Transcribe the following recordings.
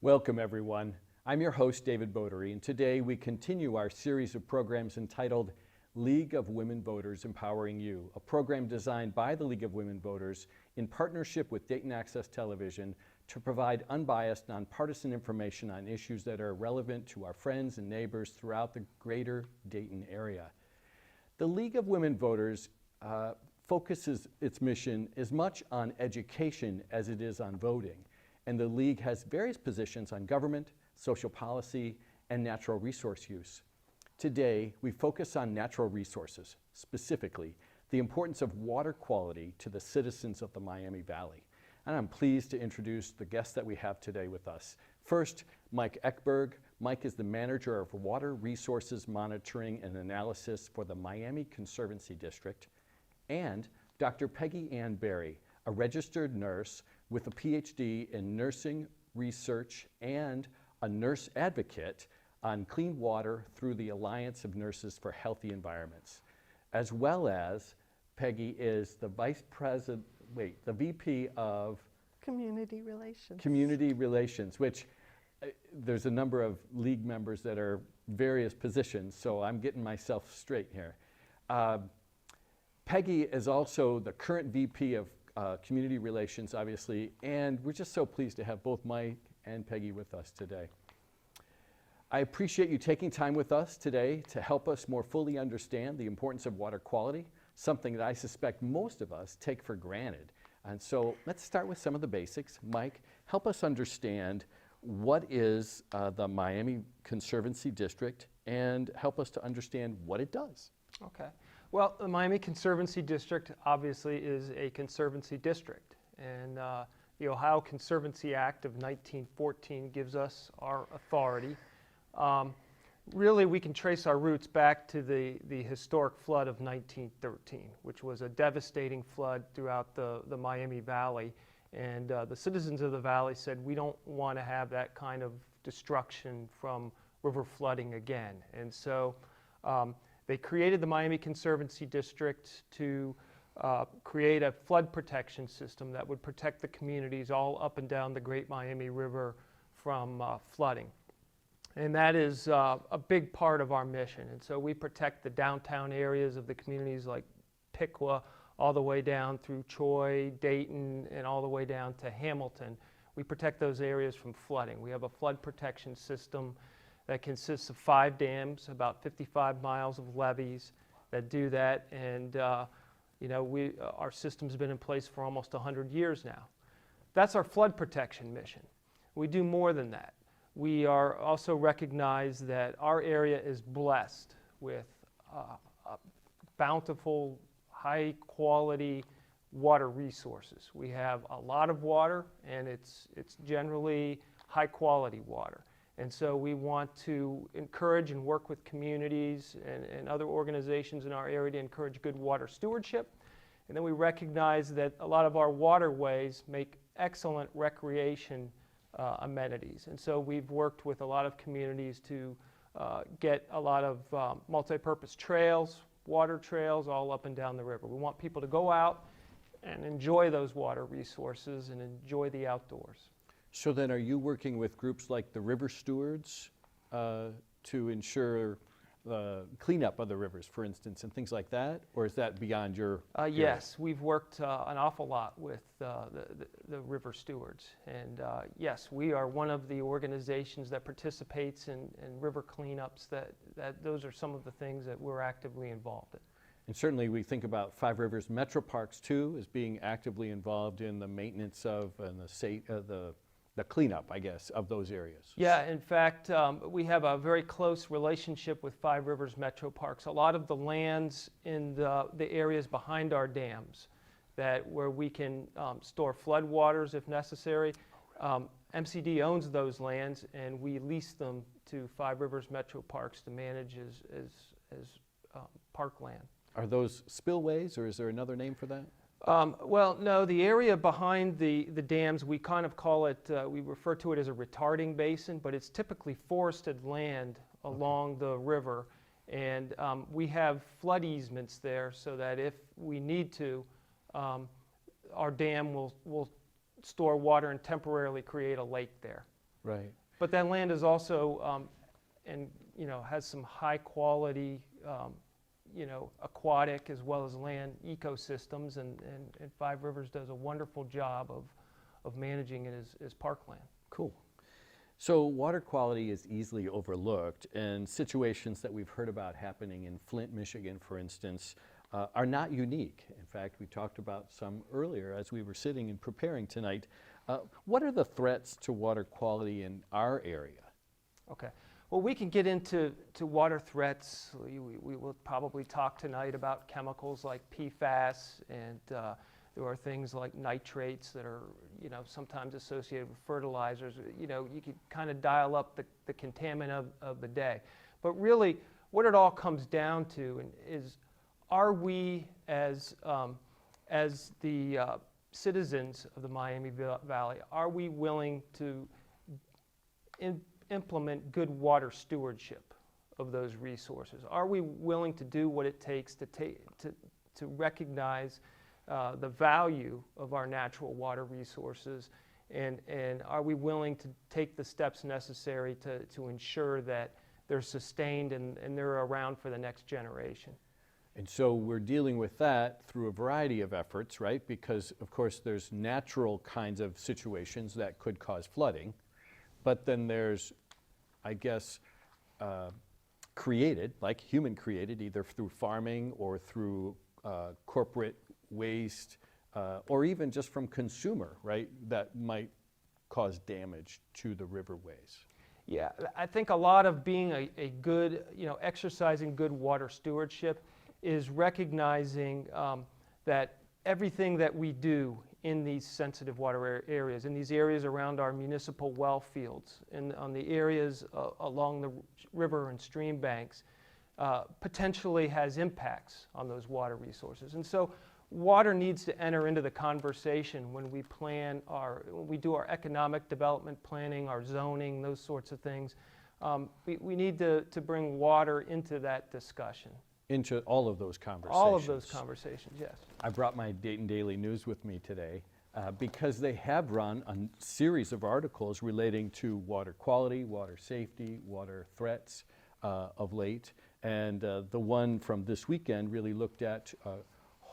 Welcome, everyone. I'm your host, David Bodary, and today we continue our series of programs entitled League of Women Voters Empowering You, a program designed by the League of Women Voters in partnership with Dayton Access Television to provide unbiased, nonpartisan information on issues that are relevant to our friends and neighbors throughout the greater Dayton area. The League of Women Voters focuses its mission as much on education as it is on voting. And the League has various positions on government, social policy, and natural resource use. Today, we focus on natural resources, specifically the importance of water quality to the citizens of the Miami Valley. And I'm pleased to introduce the guests that we have today with us. First, Mike Ekberg. Mike is the manager of Water Resources Monitoring and Analysis for the Miami Conservancy District. And Dr. Peggy Ann Berry, a registered nurse with a PhD in nursing research and a nurse advocate on clean water through the Alliance of Nurses for Healthy Environments. As well as Peggy is the the VP of Community Relations. Community Relations, which there's a number of League members that are various positions, so I'm getting myself straight here. Peggy is also the current VP of Community Relations, obviously, and we're just so pleased to have both Mike and Peggy with us today. I appreciate you taking time with us today to help us more fully understand the importance of water quality, something that I suspect most of us take for granted. And so let's start with some of the basics. Mike, help us understand what is the Miami Conservancy District and help us to understand what it does. Okay. Well, the Miami Conservancy District obviously is a conservancy district, and the Ohio Conservancy Act of 1914 gives us our authority. Really, we can trace our roots back to the historic flood of 1913, which was a devastating flood throughout the Miami Valley, and the citizens of the valley said, we don't want to have that kind of destruction from river flooding again. And so they created the Miami Conservancy District to create a flood protection system that would protect the communities all up and down the Great Miami River from flooding. And that is a big part of our mission. And so we protect the downtown areas of the communities like Piqua, all the way down through Troy, Dayton, and all the way down to Hamilton. We protect those areas from flooding. We have a flood protection system that consists of 5 dams, about 55 miles of levees that do that, and our system's been in place for almost 100 years now. That's our flood protection mission. We do more than that. We are also recognized that our area is blessed with bountiful, high-quality water resources. We have a lot of water, and it's generally high-quality water. And so we want to encourage and work with communities and other organizations in our area to encourage good water stewardship. And then we recognize that a lot of our waterways make excellent recreation amenities. And so we've worked with a lot of communities to get a lot of multi-purpose trails, water trails, all up and down the river. We want people to go out and enjoy those water resources and enjoy the outdoors. So then are you working with groups like the River Stewards to ensure cleanup of the rivers, for instance, and things like that? Or is that beyond your Yes, we've worked an awful lot with the River Stewards. And yes, we are one of the organizations that participates in river cleanups. Those are some of the things that we're actively involved in. And certainly we think about Five Rivers Metro Parks too as being actively involved in the maintenance of and the cleanup, I guess, of those areas. Yeah, in fact, we have a very close relationship with Five Rivers Metro Parks. A lot of the lands in the areas behind our dams where we can store flood waters if necessary, MCD owns those lands, and we lease them to Five Rivers Metro Parks to manage as parkland. Are those spillways, or is there another name for that? Well, no, the area behind the dams, we kind of call it, we refer to it as a retarding basin, but it's typically forested land along the river. And we have flood easements there so that if we need to, our dam will store water and temporarily create a lake there. Right. But that land is also, has some high quality, aquatic as well as land ecosystems, and Five Rivers does a wonderful job of managing it as parkland. Cool. So water quality is easily overlooked, and situations that we've heard about happening in Flint, Michigan, for instance, are not unique. In fact, we talked about some earlier as we were sitting and preparing tonight. What are the threats to water quality in our area? Okay. Well, we can get into water threats. We will probably talk tonight about chemicals like PFAS, and there are things like nitrates that are, sometimes associated with fertilizers. You could kind of dial up the contaminant of the day. But really, what it all comes down to is, are we as the citizens of the Miami Valley, are we willing to implement good water stewardship of those resources? Are we willing to do what it takes to recognize the value of our natural water resources, and are we willing to take the steps necessary to ensure that they're sustained and they're around for the next generation? And so we're dealing with that through a variety of efforts, right? Because, of course, there's natural kinds of situations that could cause flooding, but then there's, I guess, created, like human created, either through farming or through corporate waste, or even just from consumer, right, that might cause damage to the riverways. Yeah, I think a lot of being a good, exercising good water stewardship is recognizing that everything that we do in these sensitive water areas, in these areas around our municipal well fields, and on the areas along the river and stream banks, potentially has impacts on those water resources. And so water needs to enter into the conversation when we when we do our economic development planning, our zoning, those sorts of things. We need to bring water into that discussion. Into all of those conversations. All of those conversations, yes. I brought my Dayton Daily News with me today because they have run a series of articles relating to water quality, water safety, water threats of late. And the one from this weekend really looked at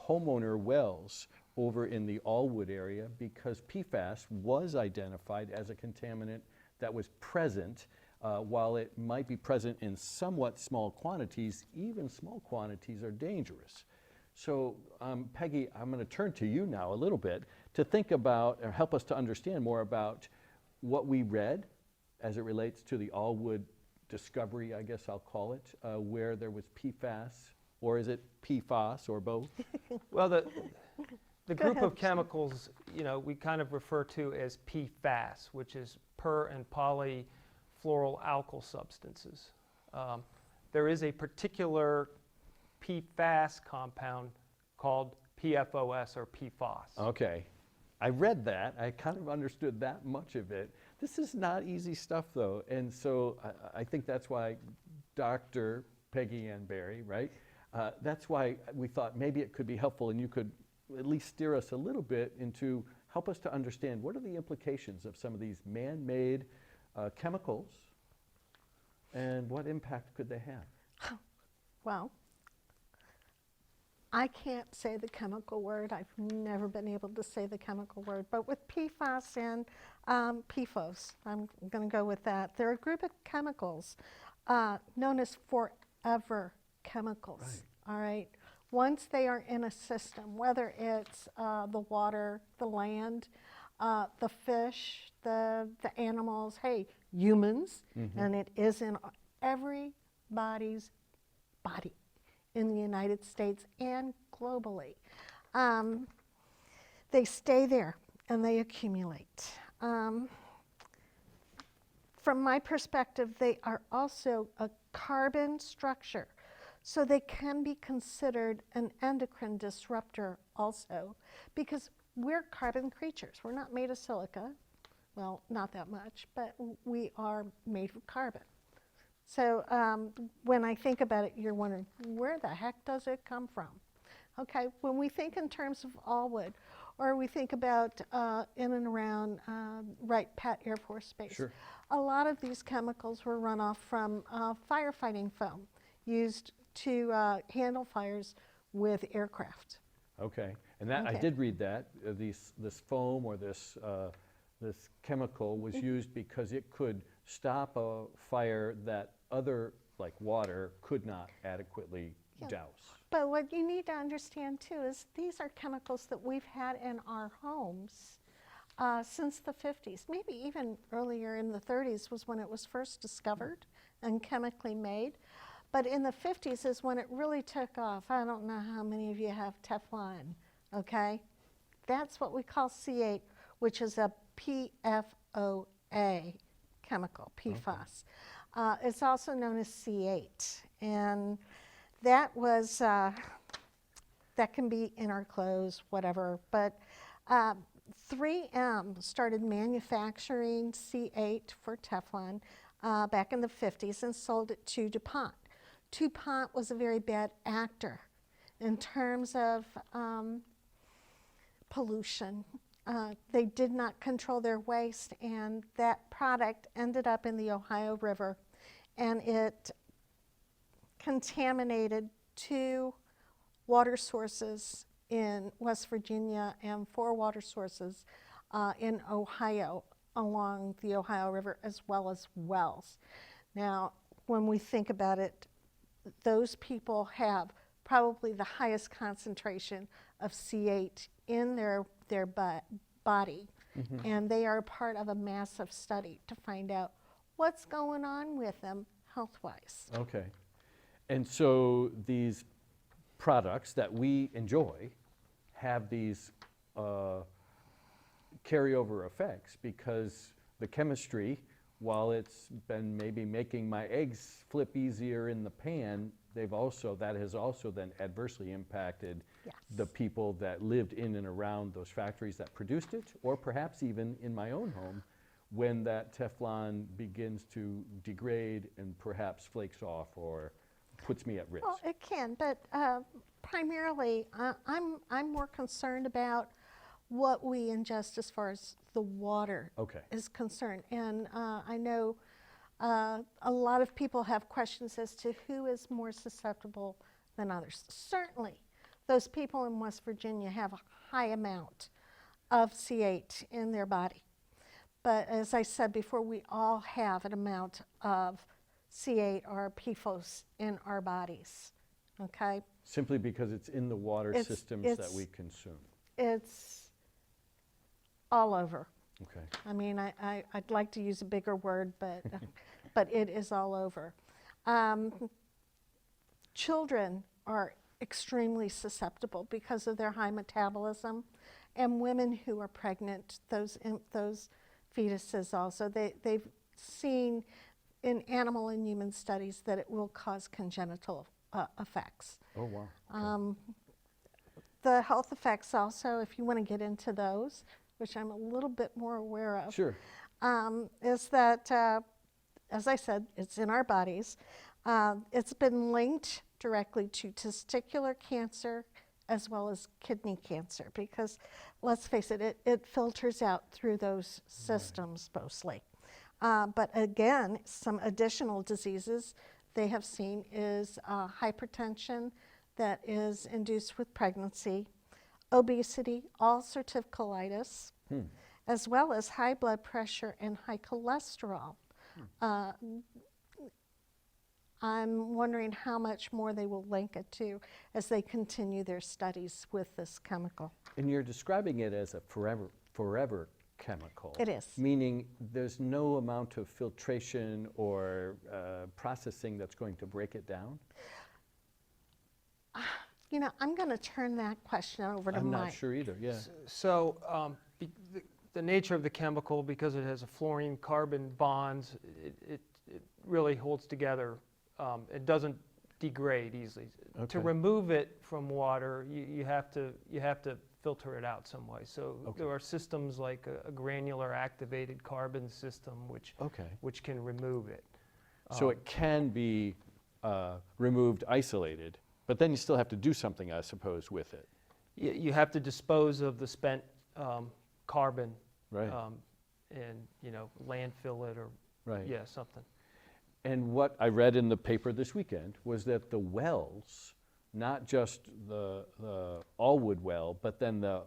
homeowner wells over in the Allwood area, because PFAS was identified as a contaminant that was present. While it might be present in somewhat small quantities, even small quantities are dangerous. So, Peggy, I'm going to turn to you now a little bit to think about, or help us to understand more about what we read as it relates to the Allwood discovery, I guess I'll call it, where there was PFAS, or is it PFAS, or both? Well, the group of chemicals, we kind of refer to as PFAS, which is per and polyfluoroalkyl substances. There is a particular PFAS compound called PFOS or PFOS. Okay. I read that. I kind of understood that much of it. This is not easy stuff, though. And so I think that's why Dr. Peggy Ann Berry, right? That's why we thought maybe it could be helpful, and you could at least steer us a little bit into help us to understand what are the implications of some of these man-made chemicals, and what impact could they have? Well, I can't say the chemical word. I've never been able to say the chemical word. But with PFAS and PFOS, I'm going to go with that. They're a group of chemicals known as forever chemicals. Right. All right. Once they are in a system, whether it's the water, the land, the fish, the animals, hey, humans, and it is in everybody's body in the United States and globally. They stay there and they accumulate. From my perspective, they are also a carbon structure. So they can be considered an endocrine disruptor also, because we're carbon creatures. We're not made of silica. Well, not that much, but we are made of carbon. So when I think about it, you're wondering, where the heck does it come from? Okay, when we think in terms of Allwood, or we think about in and around Wright-Patt Air Force Base. Sure. A lot of these chemicals were run off from firefighting foam used to handle fires with aircraft. Okay, and that I Okay. did read that this foam or this chemical was used because it could stop a fire that other, like water, could not adequately Yeah. douse. But what you need to understand too is these are chemicals that we've had in our homes since the 50s, maybe even earlier in the 30s was when it was first discovered and chemically made. But in the 50s is when it really took off. I don't know how many of you have Teflon, okay? That's what we call C8, which is a PFOA chemical, PFAS. It's also known as C8. And that was, that can be in our clothes, whatever. But 3M started manufacturing C8 for Teflon back in the 50s and sold it to DuPont. DuPont was a very bad actor in terms of pollution. They did not control their waste, and that product ended up in the Ohio River, and it contaminated 2 water sources in West Virginia and 4 water sources in Ohio along the Ohio River, as well as wells. Now, when we think about it, those people have probably the highest concentration of C8 in their body, and they are part of a massive study to find out what's going on with them health-wise. Okay, and so these products that we enjoy have these carryover effects because the chemistry, while it's been maybe making my eggs flip easier in the pan, that has also then adversely impacted Yes. the people that lived in and around those factories that produced it, or perhaps even in my own home when that Teflon begins to degrade and perhaps flakes off or puts me at risk. Well, it can, but primarily I'm more concerned about what we ingest as far as the water Okay. is concerned. And I know a lot of people have questions as to who is more susceptible than others. Certainly, those people in West Virginia have a high amount of C8 in their body. But as I said before, we all have an amount of C8 or PFOS in our bodies, okay? Simply because it's in the water systems that we consume. It's all over. Okay. I mean, I'd like to use a bigger word, but, but it is all over. Children are extremely susceptible because of their high metabolism, and women who are pregnant, those fetuses also, they've seen in animal and human studies that it will cause congenital effects. Oh, wow. Okay. The health effects also, if you want to get into those, which I'm a little bit more aware of, Sure. is that, as I said, it's in our bodies. It's been linked directly to testicular cancer as well as kidney cancer because, let's face it, it filters out through those systems mostly. But again, some additional diseases they have seen is hypertension that is induced with pregnancy, obesity, ulcerative colitis, as well as high blood pressure and high cholesterol. I'm wondering how much more they will link it to as they continue their studies with this chemical. And you're describing it as a forever chemical. It is. Meaning there's no amount of filtration or processing that's going to break it down? You know, I'm going to turn that question over to I'm Mike. not sure either, yeah. So the nature of the chemical, because it has a fluorine-carbon bonds, it really holds together. It doesn't degrade easily. Okay. To remove it from water, you have to filter it out some way. So there are systems like a granular activated carbon system which can remove it. So it can be removed isolated, but then you still have to do something, I suppose, with it. You have to dispose of the spent carbon, Right. and landfill it or Right. yeah, something. And what I read in the paper this weekend was that the wells, not just the Allwood well, but then the,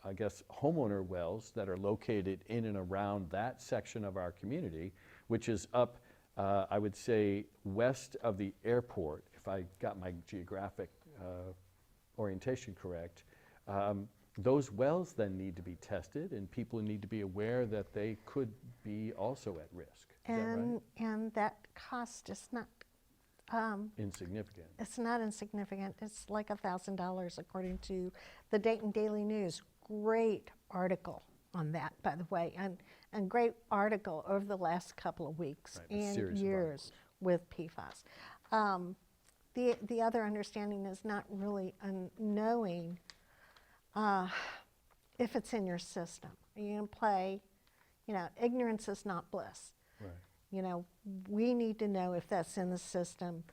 I guess, homeowner wells that are located in and around that section of our community, which is up, I would say, west of the airport, if I got my geographic orientation correct. Those wells then need to be tested, and people need to be aware that they could be also at risk. Is that right? And that cost is not Insignificant. it's not insignificant. It's like $1,000 according to the Dayton Daily News. Great article on that, by the way, and great article over the last couple of weeks Right, a and series of years with PFAS. The other understanding is not really knowing if it's in your system. You can play, ignorance is not bliss. Right. We need to know if that's in the system.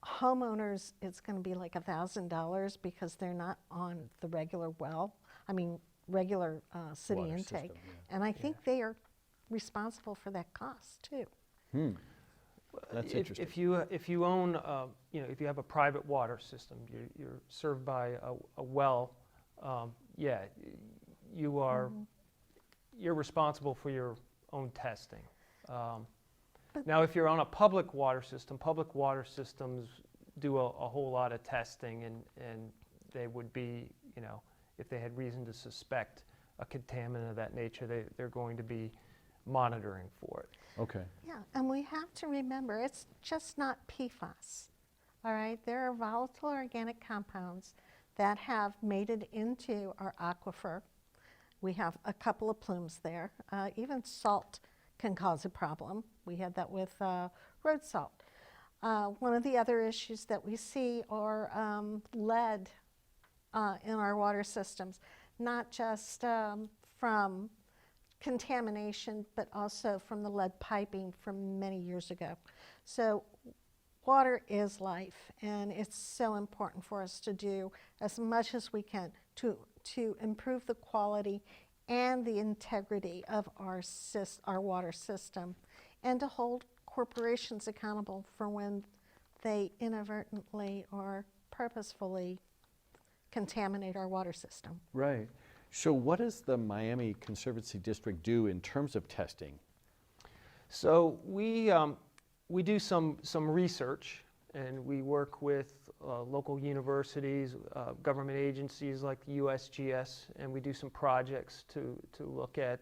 Homeowners, it's going to be like $1,000 because they're not on the regular regular city Water intake. system, yeah. And I think they are responsible for that cost too. That's If interesting. if you own, if you have a private water system, you're served by a well, yeah, you're responsible for your own testing. Now, if you're on a public water systems do a whole lot of testing, and they would be, if they had reason to suspect a contaminant of that nature, they're going to be monitoring for it. Okay. Yeah, and we have to remember, it's just not PFAS, all right? There are volatile organic compounds that have made it into our aquifer. We have a couple of plumes there. Even salt can cause a problem. We had that with road salt. One of the other issues that we see are lead in our water systems, not just from contamination, but also from the lead piping from many years ago. So water is life, and it's so important for us to do as much as we can to improve the quality and the integrity of our water system, and to hold corporations accountable for when they inadvertently or purposefully contaminate our water system. Right. So what does the Miami Conservancy District do in terms of testing? So we do some research, and we work with local universities, government agencies like the USGS, and we do some projects to look at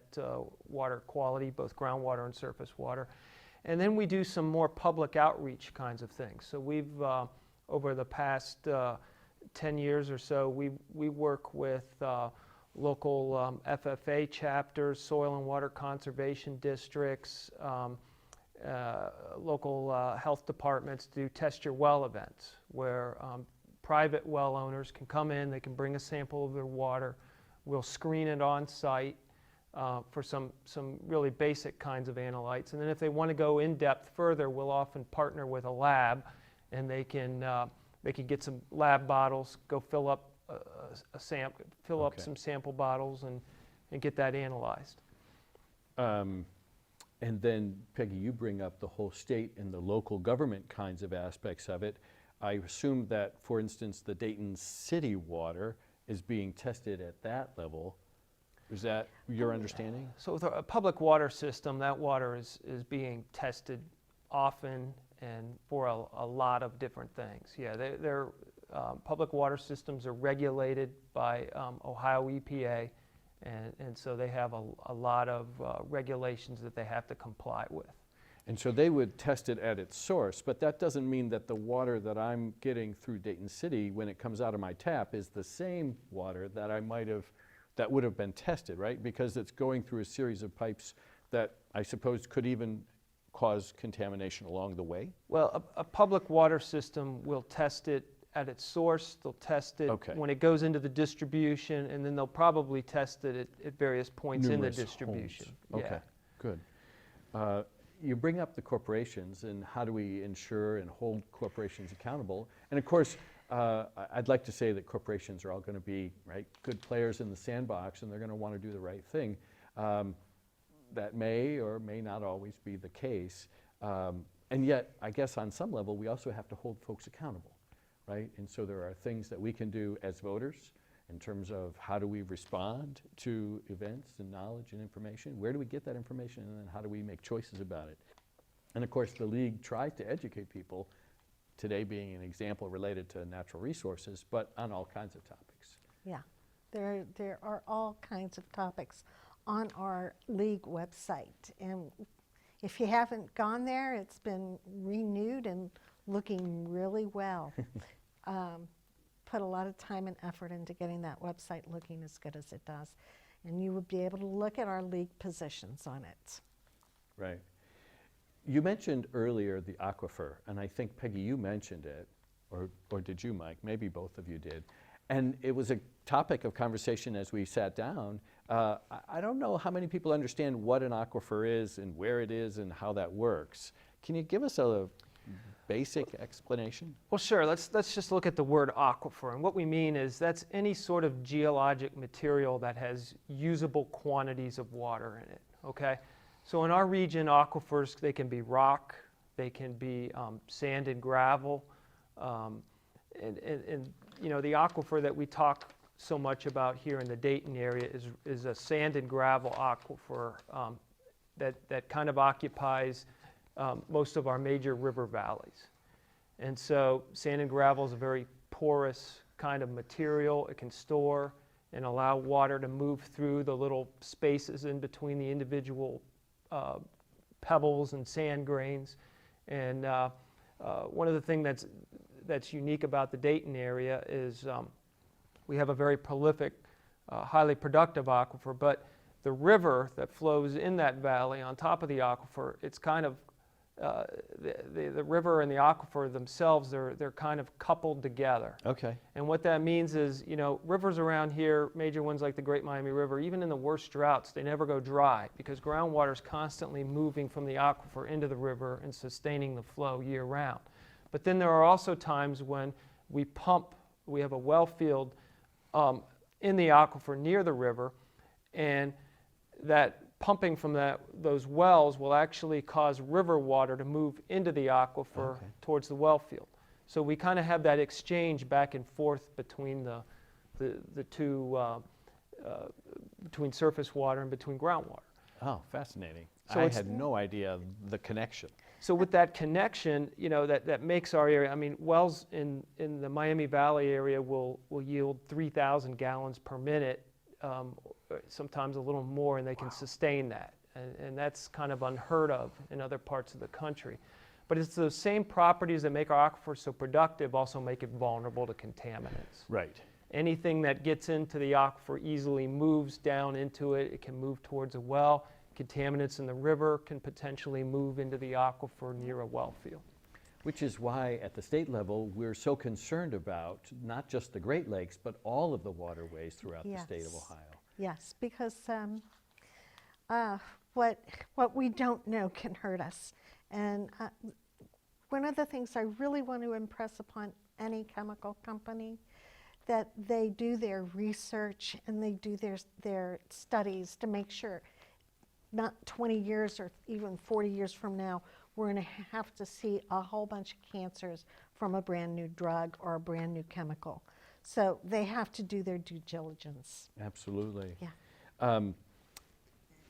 water quality, both groundwater and surface water. And then we do some more public outreach kinds of things. So we've, over the past 10 years or so, we work with local FFA chapters, soil and water conservation districts, local health departments do test your well events, where private well owners can come in, they can bring a sample of their water, we'll screen it on site for some really basic kinds of analytes, and then if they want to go in depth further, we'll often partner with a lab, and they can get some lab bottles, go fill up up some sample bottles and get that analyzed. And then, Peggy, you bring up the whole state and the local government kinds of aspects of it. I assume that, for instance, the Dayton city water is being tested at that level. Is that your understanding? So with a public water system, that water is being tested often and for a lot of different things. Yeah, public water systems are regulated by Ohio EPA, and so they have a lot of regulations that they have to comply with. And so they would test it at its source, but that doesn't mean that the water that I'm getting through Dayton City when it comes out of my tap is the same water that that would have been tested, right? Because it's going through a series of pipes that I suppose could even cause contamination along the way? Well, a public water system will test it at its source, they'll test it when it goes into the distribution, and then they'll probably test it at various points in the distribution. Homes. Okay, good. You bring up the corporations, and how do we ensure and hold corporations accountable? And of course, I'd like to say that corporations are all going to be good players in the sandbox, and they're going to want to do the right thing. That may or may not always be the case. And yet, I guess on some level, we also have to hold folks accountable, right? And so there are things that we can do as voters in terms of how do we respond to events and knowledge and information? Where do we get that information, and then how do we make choices about it? And of course, the League tries to educate people, today being an example related to natural resources, but on all kinds of topics. Yeah, there are all kinds of topics on our League website. And if you haven't gone there, it's been renewed and looking really well. Put a lot of time and effort into getting that website looking as good as it does. And you would be able to look at our League positions on it. Right. You mentioned earlier the aquifer, and I think, Peggy, you mentioned it, or did you, Mike? Maybe both of you did. And it was a topic of conversation as we sat down. I don't know how many people understand what an aquifer is and where it is and how that works. Can you give us a basic explanation? Well, sure. Let's just look at the word aquifer. And what we mean is that's any sort of geologic material that has usable quantities of water in it, okay? So in our region, aquifers, they can be rock, they can be sand and gravel. And you know, the aquifer that we talk so much about here in the Dayton area is a sand and gravel aquifer that kind of occupies most of our major river valleys. And so sand and gravel is a very porous kind of material. It can store and allow water to move through the little spaces in between the individual pebbles and sand grains. And one of the things that's unique about the Dayton area is we have a very prolific, highly productive aquifer, but the river that flows in that valley on top of the aquifer, it's kind of, the river and the aquifer themselves, they're kind of coupled together. Okay. And what that means is, you know, rivers around here, major ones like the Great Miami River, even in the worst droughts, they never go dry because groundwater is constantly moving from the aquifer into the river and sustaining the flow year round. But then there are also times when we pump, we have a well field in the aquifer near the river, and that pumping from those wells will actually cause river water to move into the aquifer towards the well field. So we kind of have that exchange back and forth between the two, between surface water and between groundwater. Oh, fascinating. So I had no idea the connection. So with that connection, you know, that makes our area, I mean, wells in the Miami Valley area will yield 3,000 gallons per minute, sometimes a little more, and they can sustain that. And that's kind of unheard of in other parts of the country. But it's those same properties that make our aquifers so productive also make it vulnerable to contaminants. Right. Anything that gets into the aquifer easily moves down into it. It can move towards a well. Contaminants in the river can potentially move into the aquifer near a well field. Which is why at the state level, we're so concerned about not just the Great Lakes, but all of the waterways throughout the state of Ohio. Yes, because what we don't know can hurt us. And one of the things I really want to impress upon any chemical company, that they do their research and they do their studies to make sure not 20 years or even 40 years from now, we're going to have to see a whole bunch of cancers from a brand new drug or a brand new chemical. So they have to do their due diligence. Absolutely. Yeah.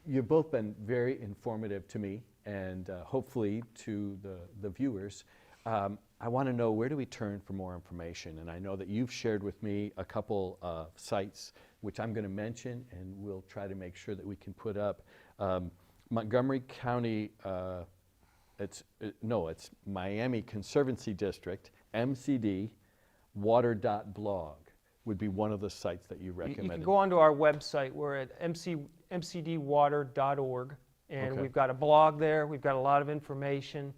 You've both been very informative to me and hopefully to the viewers. I want to know, where do we turn for more information? And I know that you've shared with me a couple of sites which I'm going to mention, and we'll try to make sure that we can put up. Montgomery County, it's Miami Conservancy District, MCD, water.blog would be one of the sites that you recommended. You can go onto our website. We're at mcdwater.org, and we've got a blog there. We've got a lot of information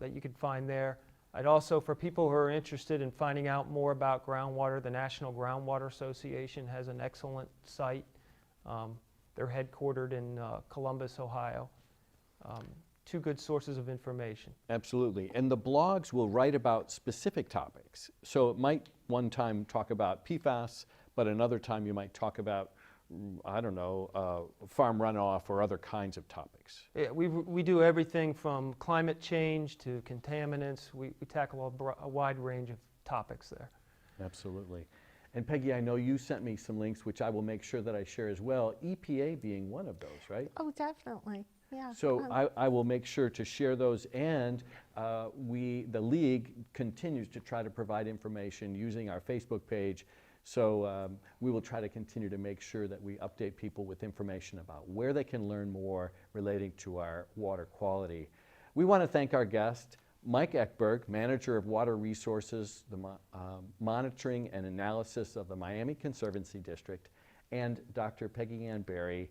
that you can find there. I'd also, for people who are interested in finding out more about groundwater, the National Groundwater Association has an excellent site. They're headquartered in Columbus, Ohio. two good sources of information. Absolutely. And the blogs will write about specific topics. So it might one time talk about PFAS, but another time you might talk about, I don't know, farm runoff or other kinds of topics. Yeah, we do everything from climate change to contaminants. We tackle a wide range of topics there. Absolutely. And Peggy, I know you sent me some links, which I will make sure that I share as well, EPA being one of those, right? Oh, definitely, yeah. So I will make sure to share those, and the League continues to try to provide information using our Facebook page. So we will try to continue to make sure that we update people with information about where they can learn more relating to our water quality. We want to thank our guest, Mike Ekberg, Manager of Water Resources, the Monitoring and Analysis of the Miami Conservancy District, and Dr. Peggy Ann Berry.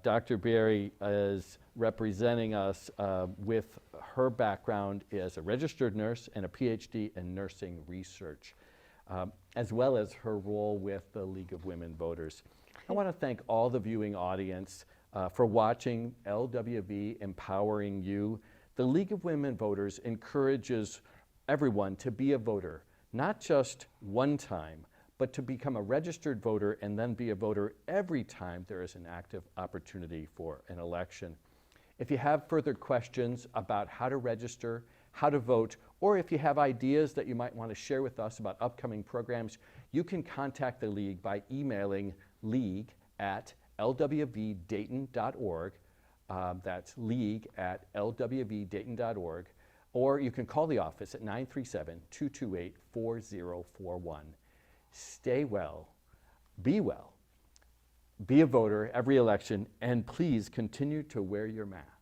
Dr. Berry is representing us with her background as a registered nurse and a PhD in nursing research, as well as her role with the League of Women Voters. I want to thank all the viewing audience for watching LWV Empowering You. The League of Women Voters encourages everyone to be a voter, not just one time, but to become a registered voter and then be a voter every time there is an active opportunity for an election. If you have further questions about how to register, how to vote, or if you have ideas that you might want to share with us about upcoming programs, you can contact the League by emailing league@lwvdayton.org. That's league@lwvdayton.org. Or you can call the office at 937-228-4041. Stay well, be a voter every election, and please continue to wear your mask.